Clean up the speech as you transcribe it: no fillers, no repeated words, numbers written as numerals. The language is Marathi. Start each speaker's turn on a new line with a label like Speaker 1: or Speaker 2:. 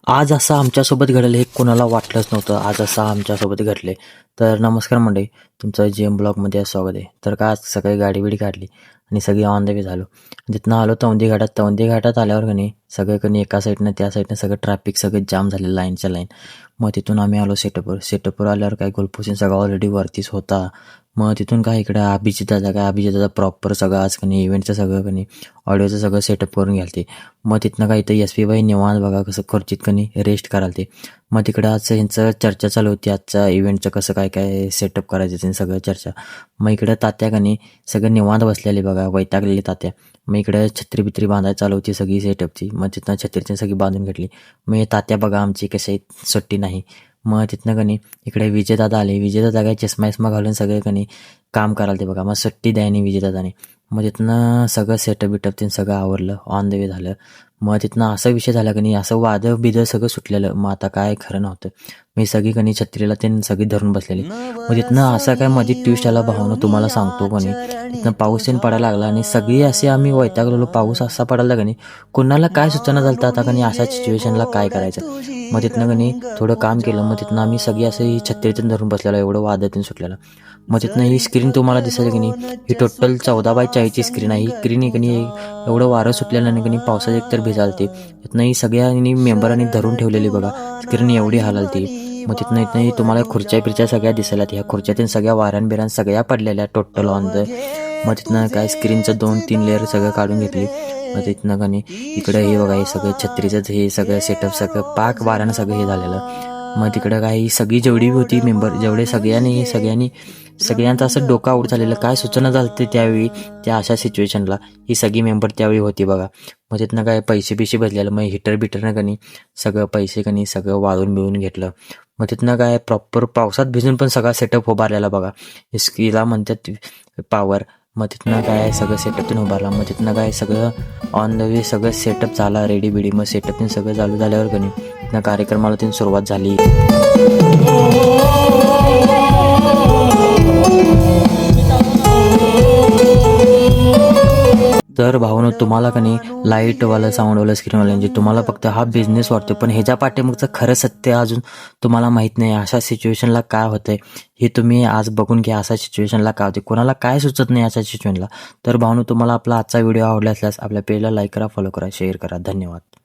Speaker 1: आज असं आमच्यासोबत घडलं हे कोणाला वाटलंच नव्हतं. आज असं आमच्यासोबत घडले. तर नमस्कार मंडळी, तुमचं GM ब्लॉगमध्ये स्वागत आहे. तर का आज सकाळी गाडी-बिडी काढली आणि सगळी ऑन द वे झालो. तिथनं आलो तौंदी घाटात. तौंदी घाटात आल्यावर सगळं एका साईडनं त्या साईडनं सगळं ट्रॅफिक सगळं जाम झालेलं लाईनच्या लाईन. मग तिथून आम्ही आलो सेटअपवर. सेटअपवर आल्यावर काय गोलपोषण सगळं ऑलरेडी वरतीच होता. मग तिथून काय इकडं अभिजितदादा प्रॉपर सगळं आज इव्हेंटचं सगळं ऑडिओचं सगळं सेटअप करून घ्यालते. मग तिथनं काय इथं SP भाई निवांत बघा कसं खुर्चीत रेस्ट करायला ते. मग तिकडं आज ह्यांचं चर्चा चालू होती आजच्या इव्हेंटचं कसं काय काय सेटअप करायचं ते सगळं चर्चा. मग इकडं तात्या सगळं निवांत बसलेले बघा, वैतागलेले तात्या. मग इकडं छत्री-बित्री बांधायला चालू होती सगळी सेटअपची. मग तिथनं छत्रीची सगळी बांधून घेतली. मग हे तात्या बघा आमची कशी सुट्टी नाही. मग तिथनं इकडे विजयदादा आले. विजयदादा काय चष्मा घालून सगळे काम करायला ते बघा. मग सुट्टी द्यायनी विजयदादाने. मग तिथनं सगळं सेटअप ते सगळं आवरलं, ऑन द वे झालं. मग तिथनं असा विषय झाला असं वादळ सगळं सुटलेलं. मग आता काय खरं नव्हतं. मी सगळी छत्रीला ते सगळी धरून बसलेली. मग तिथनं असं काय मध्ये ट्विस्ट आला भावना तुम्हाला सांगतो तिथनं पाऊस पडायला लागला आणि सगळी असे आम्ही वैतागलेलो. पाऊस असा पडायला कोणाला काय सूचना झालं आता अशा सिच्युएशनला काय करायचं. मग तिथनं थोडं काम केलं. मग तिथनं आम्ही सगळी असं छत्रीतून धरून बसलेलो, एवढं वादळ सुटलेलं. मग तिथनं ही स्क्रीन तुम्हाला दिसेल ही टोटल 14x40ची स्क्रीन आहे. ही स्क्रीन एवढं वारं सुटलेलं पावसात एकतर भिजालते. तिथनं ही सगळ्यांनी मेंबरांनी धरून ठेवलेली बघा स्क्रीन एवढी हालालती. मग इथनं तुम्हाला खुर्च्या सगळ्या दिसायला. ह्या खुर्च्यातील सगळ्या वाऱ्यान सगळ्या पडलेल्या टोटल ऑन द. मग तिथनं काय स्क्रीनचं 2-3 लेअर सगळं काढून घेतली. मग तिथनं इकडं हे बघा हे सगळं छत्रीचं हे सगळं सेटअप सगळं पाक वाऱ्यानं सगळं हे झालेलं. मग तिकडं काही सगळी जेवढी होती मेंबर जेवढे सगळ्यांचं असं डोकं आऊट झालेलं. काय सूचना झाली त्यावेळी त्या अशा सिच्युएशनला ही सगळी मेंबर त्यावेळी होती बघा. मग तिथनं काय पैसे भरलेलं. मग हिटरनं सगळं पैसे सगळं वाळून बिळून घेतलं. मग तिथनं काय प्रॉपर पावसात भिजून पण सगळा सेटअप उभारलेला बघा. स्कीला म्हणतात पॉवर. मग तिथनं काय सगळं सेटअपतून उभारला. मग तिथनं काय सगळं ऑन द वे सगळं सेटअप झाला रेडी बिडी. मग सेटअप सगळं चालू झाल्यावर तिथनं कार्यक्रमाला सुरुवात झाली. तर भावनो तुम्हाला लाईटवाला साऊंडवाला स्क्रीनवाल्यांची तुम्हाला फक्त हा बिझनेस वाटतो, पण ह्याच्या पाठीमागचं खरं सत्य अजून तुम्हाला माहीत नाही. अशा सिच्युएशनला काय होतंय हे तुम्ही आज बघून घ्या. अशा सिच्युएशनला काय होते, कोणाला काय सुचत नाही अशा सिच्युएशनला. तर भावनो तुम्हाला आपला आजचा व्हिडिओ आवडला असल्यास आपल्या पेजला लाईक करा, फॉलो करा, शेअर करा. धन्यवाद.